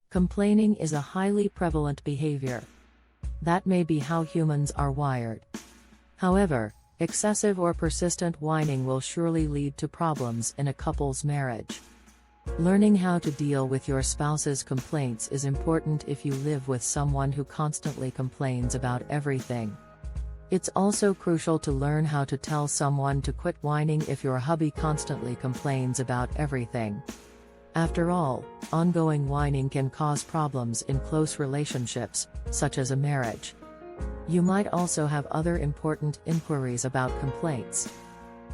Complaining is a highly prevalent behavior. That may be how humans are wired. However, excessive or persistent whining will surely lead to problems in a couple's marriage. Learning how to deal with your spouse's complaints is important if you live with someone who constantly complains about everything. It's also crucial to learn how to tell someone to quit whining if your hubby constantly complains about everything. After all, ongoing whining can cause problems in close relationships, such as a marriage. You might also have other important inquiries about complaints.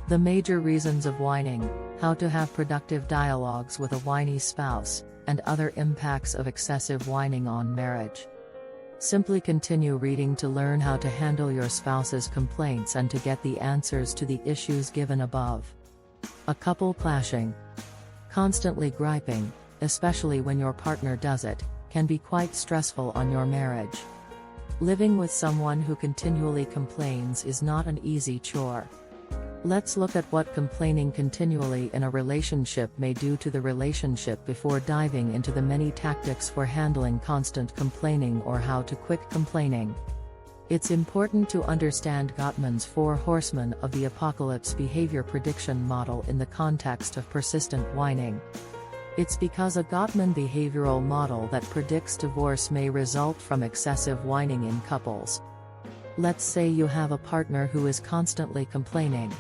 The major reasons of whining, how to have productive dialogues with a whiny spouse, and other impacts of excessive whining on marriage. Simply continue reading to learn how to handle your spouse's complaints and to get the answers to the issues given above. A couple clashing. Constantly griping, especially when your partner does it, can be quite stressful on your marriage. Living with someone who continually complains is not an easy chore. Let's look at what complaining continually in a relationship may do to the relationship before diving into the many tactics for handling constant complaining or how to quit complaining. It's important to understand Gottman's 4 horsemen of the apocalypse behavior prediction model in the context of persistent whining. It's because a Gottman behavioral model that predicts divorce may result from excessive whining in couples. Let's say you have a partner who is constantly complaining.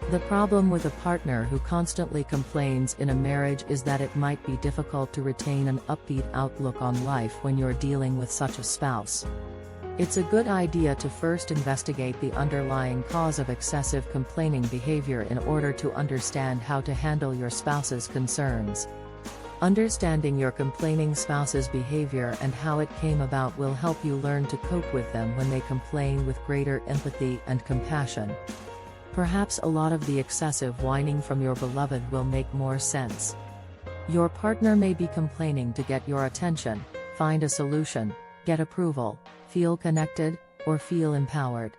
The problem with a partner who constantly complains in a marriage is that it might be difficult to retain an upbeat outlook on life when you're dealing with such a spouse. It's a good idea to first investigate the underlying cause of excessive complaining behavior in order to understand how to handle your spouse's concerns. Understanding your complaining spouse's behavior and how it came about will help you learn to cope with them when they complain with greater empathy and compassion. Perhaps a lot of the excessive whining from your beloved will make more sense. Your partner may be complaining to get your attention, find a solution, get approval, feel connected, or feel empowered.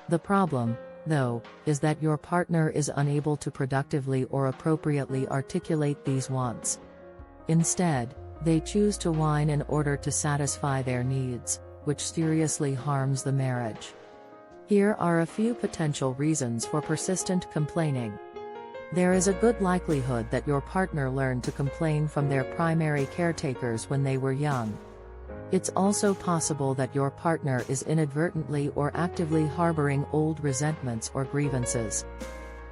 The problem, though, is that your partner is unable to productively or appropriately articulate these wants. Instead, they choose to whine in order to satisfy their needs, which seriously harms the marriage. Here are a few potential reasons for persistent complaining. There is a good likelihood that your partner learned to complain from their primary caretakers when they were young. It's also possible that your partner is inadvertently or actively harboring old resentments or grievances.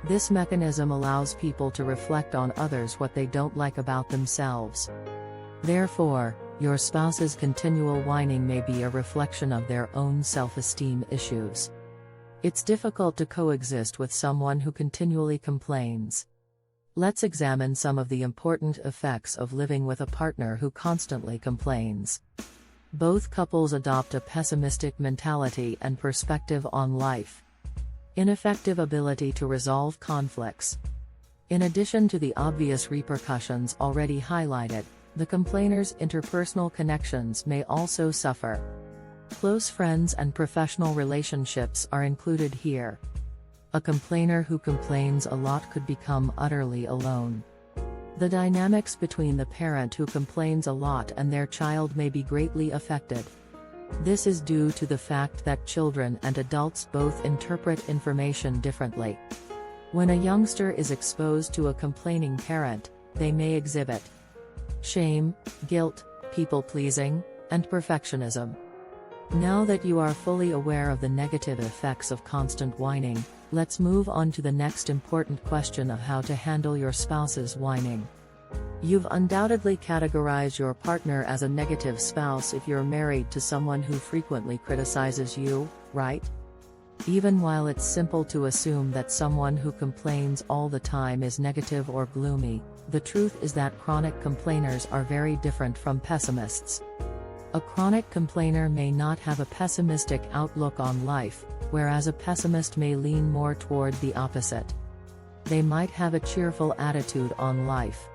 This mechanism allows people to reflect on others what they don't like about themselves. Therefore, your spouse's continual whining may be a reflection of their own self-esteem issues. It's difficult to coexist with someone who continually complains. Let's examine some of the important effects of living with a partner who constantly complains. Both couples adopt a pessimistic mentality and perspective on life. Ineffective ability to resolve conflicts. In addition to the obvious repercussions already highlighted, the complainer's interpersonal connections may also suffer. Close friends and professional relationships are included here. A complainer who complains a lot could become utterly alone. The dynamics between the parent who complains a lot and their child may be greatly affected. This is due to the fact that children and adults both interpret information differently. When a youngster is exposed to a complaining parent, they may exhibit shame, guilt, people-pleasing, and perfectionism. Now that you are fully aware of the negative effects of constant whining, let's move on to the next important question of how to handle your spouse's whining. You've undoubtedly categorized your partner as a negative spouse if you're married to someone who frequently criticizes you, right? Even while it's simple to assume that someone who complains all the time is negative or gloomy, the truth is that chronic complainers are very different from pessimists. A chronic complainer may not have a pessimistic outlook on life, whereas a pessimist may lean more toward the opposite. They might have a cheerful attitude on life.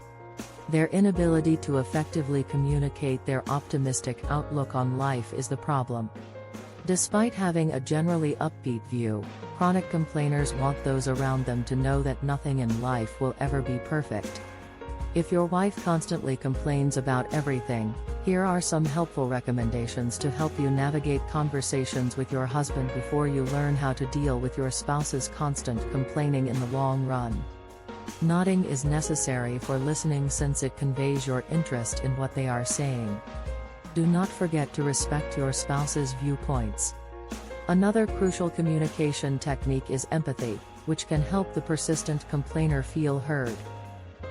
Their inability to effectively communicate their optimistic outlook on life is the problem. Despite having a generally upbeat view, chronic complainers want those around them to know that nothing in life will ever be perfect. If your wife constantly complains about everything, here are some helpful recommendations to help you navigate conversations with your husband before you learn how to deal with your spouse's constant complaining in the long run. Nodding is necessary for listening since it conveys your interest in what they are saying. Do not forget to respect your spouse's viewpoints. Another crucial communication technique is empathy, which can help the persistent complainer feel heard.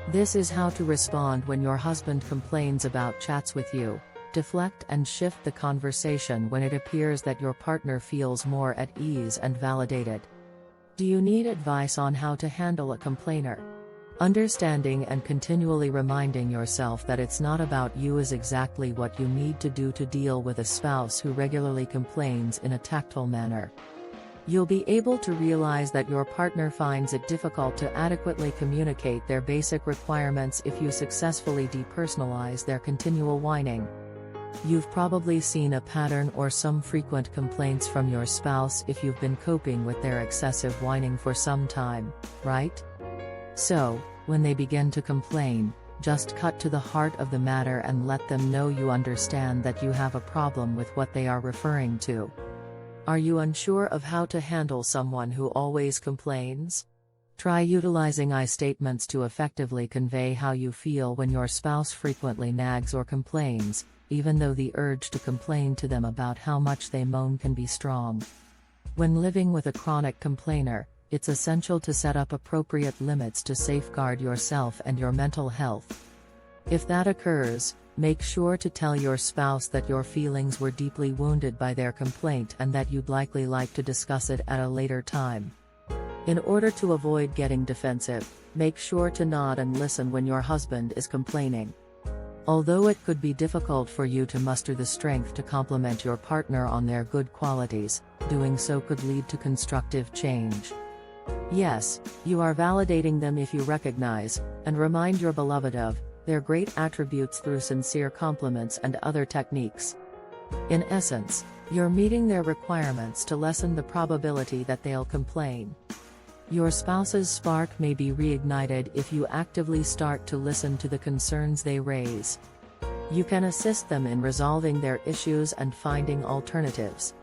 This is how to respond when your husband complains about chats with you. Deflect and shift the conversation when it appears that your partner feels more at ease and validated. Do you need advice on how to handle a complainer? Understanding and continually reminding yourself that it's not about you is exactly what you need to do to deal with a spouse who regularly complains in a tactful manner. You'll be able to realize that your partner finds it difficult to adequately communicate their basic requirements if you successfully depersonalize their continual whining. You've probably seen a pattern or some frequent complaints from your spouse if you've been coping with their excessive whining for some time, right? So, when they begin to complain, just cut to the heart of the matter and let them know you understand that you have a problem with what they are referring to. Are you unsure of how to handle someone who always complains? Try utilizing I statements to effectively convey how you feel when your spouse frequently nags or complains, even though the urge to complain to them about how much they moan can be strong. When living with a chronic complainer, it's essential to set up appropriate limits to safeguard yourself and your mental health. If that occurs, make sure to tell your spouse that your feelings were deeply wounded by their complaint and that you'd likely like to discuss it at a later time. In order to avoid getting defensive, make sure to nod and listen when your husband is complaining. Although it could be difficult for you to muster the strength to compliment your partner on their good qualities, doing so could lead to constructive change. Yes, you are validating them if you recognize, and remind your beloved of, their great attributes through sincere compliments and other techniques. In essence, you're meeting their requirements to lessen the probability that they'll complain. Your spouse's spark may be reignited if you actively start to listen to the concerns they raise. You can assist them in resolving their issues and finding alternatives.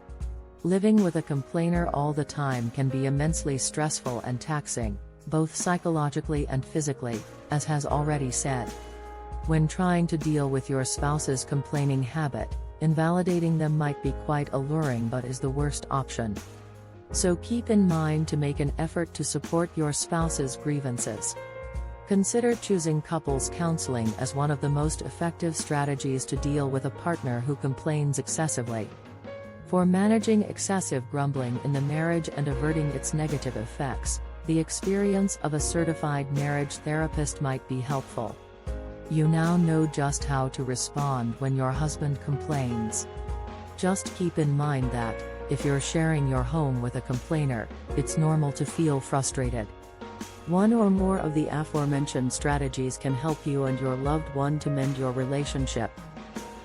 Living with a complainer all the time can be immensely stressful and taxing, both psychologically and physically, as has already said. When trying to deal with your spouse's complaining habit, invalidating them might be quite alluring but is the worst option. So keep in mind to make an effort to support your spouse's grievances. Consider choosing couples counseling as one of the most effective strategies to deal with a partner who complains excessively. For managing excessive grumbling in the marriage and averting its negative effects, the experience of a certified marriage therapist might be helpful. You now know just how to respond when your husband complains. Just keep in mind that, if you're sharing your home with a complainer, it's normal to feel frustrated. One or more of the aforementioned strategies can help you and your loved one to mend your relationship.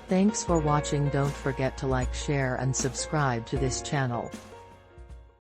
Thanks for watching. Don't forget to like, share and subscribe to this channel.